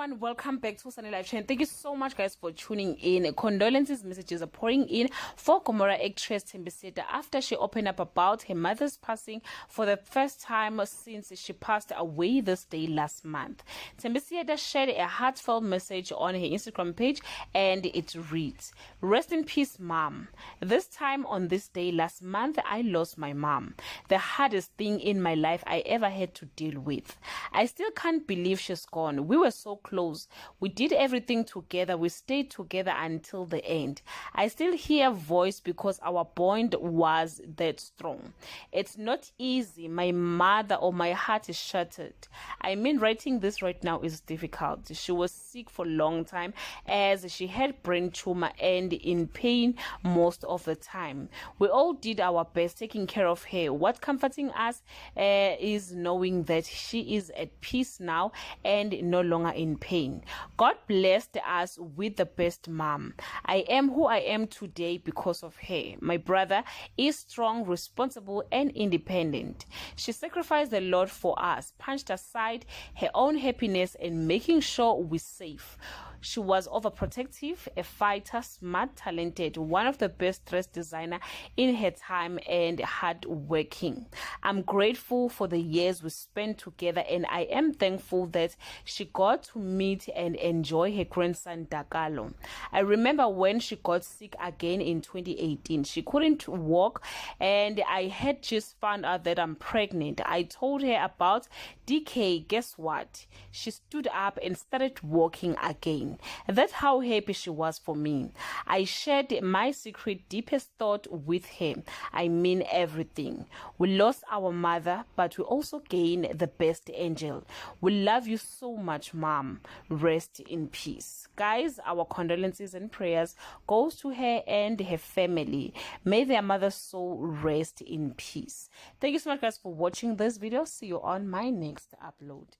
everyone, welcome back to Sunny Live Channel. Thank you so much guys for tuning in. Condolences messages are pouring in for Gomora actress Thembi Seete after she opened up about her mother's passing for the first time since she passed away this day last month. Thembi Seete shared a heartfelt message on her Instagram page and it reads, "Rest in peace, mom. This time on this day last month, I lost my mom. The hardest thing in my life I ever had to deal with. I still can't believe she's gone. We were so close. We did everything together. We stayed together until the end. I still hear her voice because our bond was that strong. It's not easy. My mother or my heart is shattered. I mean, writing this right now is difficult. She was sick for a long time as she had brain tumor and in pain most of the time. We all did our best taking care of her. What comforting us is knowing that she is at peace now and no longer in pain. God blessed us with the best mom. I am who I am today because of her. My brother is strong, responsible, and independent. She sacrificed a lot for us, punched aside her own happiness and making sure we're safe. She was overprotective, a fighter, smart, talented, one of the best dress designer in her time, and hardworking. I'm grateful for the years we spent together, and I am thankful that she got to meet and enjoy her grandson Dakalo. I remember when she got sick again in 2018. She couldn't walk, and I had just found out that I'm pregnant. I told her about DK. Guess what? She stood up and started walking again. That's how happy she was for me. I shared my secret, deepest thought with her. I mean everything. We lost our mother, but we also gained the best angel. We love you so much, mom. Rest in peace." Guys, our condolences and prayers goes to her and her family. May their mother's soul rest in peace. Thank you so much guys for watching this video. See you on my next upload.